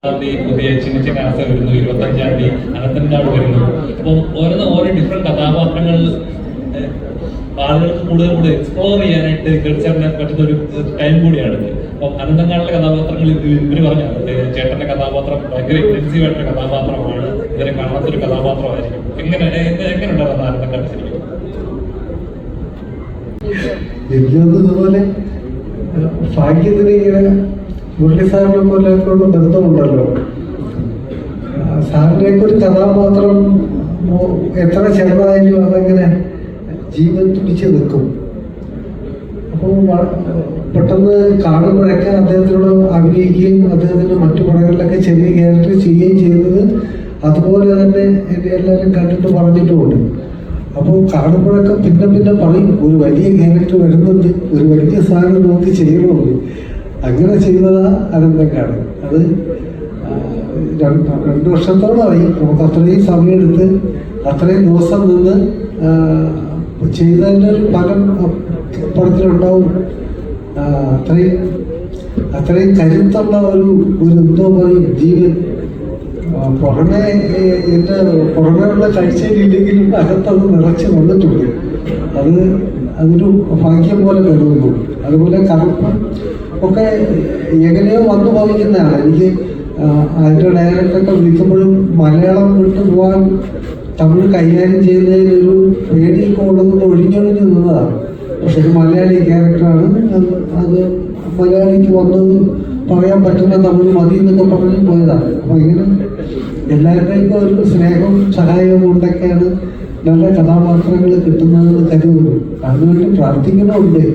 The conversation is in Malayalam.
പുതിയ ചിന്ന ചിന്ന ആസ വരുന്നു, 25-ാം തീയതി അനന്തൻകാട് വരുന്നു. അപ്പം ഓരോ ഡിഫറെന്റ് കഥാപാത്രങ്ങൾ ആളുകൾക്ക് കൂടുതൽ എക്സ്പ്ലോർ ചെയ്യാനായിട്ട് കേൾച്ചാറിന് പറ്റുന്ന ഒരു ടൈം കൂടിയാണിത്. അപ്പം അനന്തൻകാടിലെ കഥാപാത്രങ്ങൾ ഇവര് പറഞ്ഞു, ചേട്ടന്റെ കഥാപാത്രം ഭയങ്കര ഇന്റൻസീവ് ആയിട്ടൊരു കഥാപാത്രമാണ്, ഇവരെ കാണാത്തൊരു കഥാപാത്രമായിരിക്കും. എങ്ങനെയുണ്ടായിരുന്നു അനന്തൻകാട് ശരിക്കും? ഇതുപോലെ ഭാഗ്യത്തിന് ഇങ്ങനെ മുരളി സാറിനെ പോലെയൊക്കെയുള്ള ബന്ധമുണ്ടല്ലോ. സാറിൻ്റെയൊക്കെ ഒരു കഥാപാത്രം എത്ര ചെറുതായാലും അതങ്ങനെ ജീവൻ തുടിച്ച് നിൽക്കും. അപ്പോൾ പെട്ടെന്ന് കാണുമ്പോഴൊക്കെ അദ്ദേഹത്തിനോട് അഭിനയിക്കുകയും അദ്ദേഹത്തിൻ്റെ മറ്റു പടങ്ങളിലൊക്കെ ചെറിയ ക്യാരക്ടർ ചെയ്യുകയും ചെയ്തത് അതുപോലെ തന്നെ എല്ലാവരും കണ്ടിട്ട് പറഞ്ഞിട്ടുമുണ്ട്. അപ്പോൾ കാണുമ്പോഴൊക്കെ പിന്നെ പറയും, ഒരു വലിയ ക്യാരക്ടർ വരുന്നുണ്ട്, ഒരു വലിയ സാധനം നോക്കി ചെയ്യണമെന്ന്. അങ്ങനെ ചെയ്തതാ അനന്തൻകാട്. അത് 2 വർഷത്തോളമായി. നമുക്ക് അത്രയും സമയമെടുത്ത് അത്രയും ദിവസം നിന്ന് ചെയ്തതിൻ്റെ ഒരു ഫലം പടത്തിലുണ്ടാവും. അത്രയും കരുത്തുള്ള ഒരു എന്തോ പറയും ജീവൻ പുറമെ പുറമേയുള്ള കാഴ്ചയിലില്ലെങ്കിലും അകത്തത് നിറച്ച് വന്നിട്ടുണ്ട്. അതൊരു ഭാഗ്യം പോലെ കരുതുന്നു. അതുപോലെ കറുപ്പും ഒക്കെ എങ്ങനെയോ വന്നു ഭവിക്കുന്നതാണ്. എനിക്ക് അതിൻ്റെ ഡയറക്ടറൊക്കെ വിളിക്കുമ്പോഴും മലയാളം വിട്ടു പോകാൻ തമിഴ് കൈകാര്യം ചെയ്യുന്നതിനൊരു പേടിയൊക്കെ ഉള്ളതെന്ന് ഒഴിഞ്ഞൊഴിഞ്ഞ് നിന്നതാണ്. പക്ഷെ ഒരു മലയാളി ക്യാരക്ടറാണ്. അത് മലയാളിക്ക് വന്നത് പറയാൻ പറ്റുന്ന തമിഴ് മതി എന്നൊക്കെ പറഞ്ഞ് പോയതാണ്. അപ്പോൾ ഇങ്ങനെ എല്ലാവരുടെയും ഒരു സ്നേഹവും സഹായവും കൊണ്ടൊക്കെയാണ് നല്ല കഥാപാത്രങ്ങൾ കിട്ടുന്നതെന്ന് കരുതുന്നു. അതിനുവേണ്ടി പ്രാർത്ഥിക്കണമുണ്ട്.